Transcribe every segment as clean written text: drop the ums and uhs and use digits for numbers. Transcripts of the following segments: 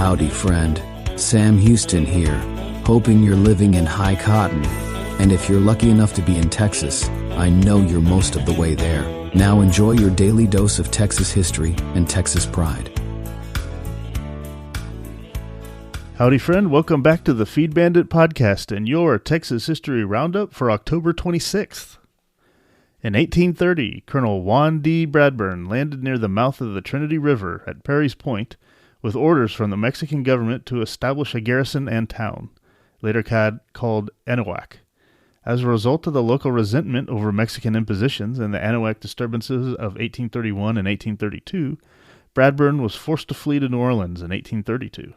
Howdy, friend. Sam Houston here, hoping you're living in high cotton. And if you're lucky enough to be in Texas, I know you're most of the way there. Now enjoy your daily dose of Texas history and Texas pride. Howdy, friend. Welcome back to the Feed Bandit podcast and your Texas History Roundup for October 26th. In 1830, Colonel Juan D. Bradburn landed near the mouth of the Trinity River at Perry's Point with orders from the Mexican government to establish a garrison and town, later called Anahuac. As a result of the local resentment over Mexican impositions and the Anahuac disturbances of 1831 and 1832, Bradburn was forced to flee to New Orleans in 1832.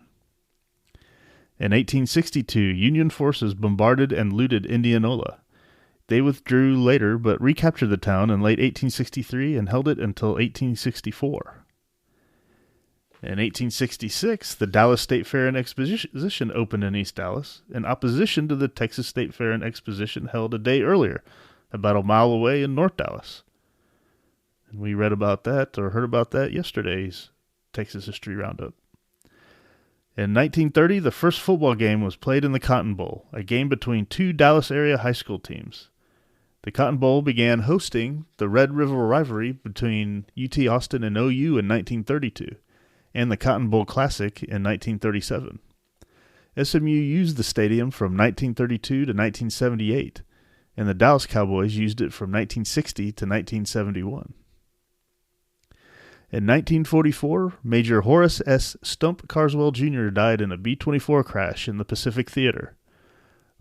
In 1862, Union forces bombarded and looted Indianola. They withdrew later, but recaptured the town in late 1863 and held it until 1864. In 1866, the Dallas State Fair and Exposition opened in East Dallas, in opposition to the Texas State Fair and Exposition held a day earlier, about a mile away in North Dallas. And we read about that, or heard about that, yesterday's Texas History Roundup. In 1930, the first football game was played in the Cotton Bowl, a game between two Dallas area high school teams. The Cotton Bowl began hosting the Red River rivalry between UT Austin and OU in 1932, and the Cotton Bowl Classic in 1937. SMU used the stadium from 1932 to 1978, and the Dallas Cowboys used it from 1960 to 1971. In 1944, Major Horace S. Stump Carswell Jr. died in a B-24 crash in the Pacific Theater.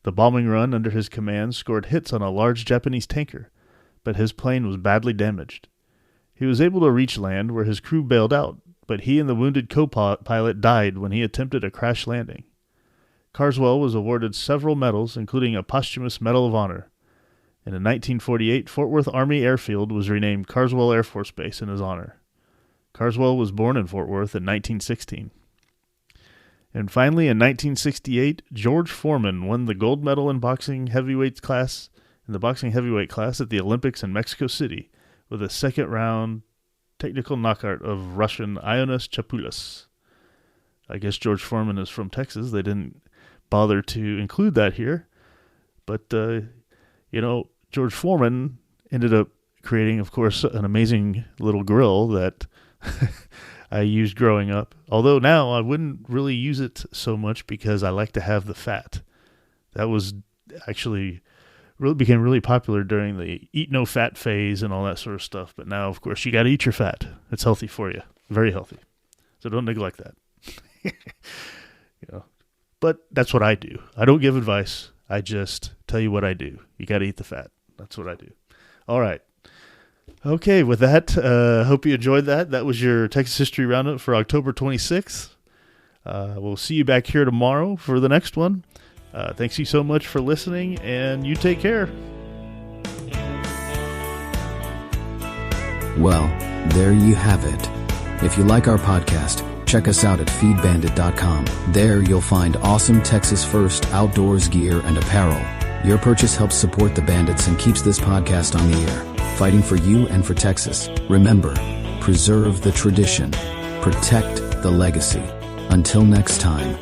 The bombing run under his command scored hits on a large Japanese tanker, but his plane was badly damaged. He was able to reach land where his crew bailed out, but he and the wounded co-pilot died when he attempted a crash landing. Carswell was awarded several medals, including a posthumous Medal of Honor. And in 1948, Fort Worth Army Airfield was renamed Carswell Air Force Base in his honor. Carswell was born in Fort Worth in 1916. And finally, in 1968, George Foreman won the gold medal in the boxing heavyweight class at the Olympics in Mexico City with a second-round technical knockout of Russian Ioannis Chapulas. I guess George Foreman is from Texas. They didn't bother to include that here. But, George Foreman ended up creating, of course, an amazing little grill that I used growing up. Although now I wouldn't really use it so much because I like to have the fat. That was actually became really popular during the eat no fat phase and all that sort of stuff. But now, of course, you got to eat your fat. It's healthy for you. Very healthy. So don't neglect that. But that's what I do. I don't give advice. I just tell you what I do. You got to eat the fat. That's what I do. All right. Okay, with that, hope you enjoyed that. That was your Texas History Roundup for October 26th. We'll see you back here tomorrow for the next one. Thanks you so much for listening, and you take care. Well, there you have it. If you like our podcast, check us out at feedbandit.com. There you'll find awesome Texas First outdoors gear and apparel. Your purchase helps support the Bandits and keeps this podcast on the air, fighting for you and for Texas. Remember, preserve the tradition, protect the legacy. Until next time.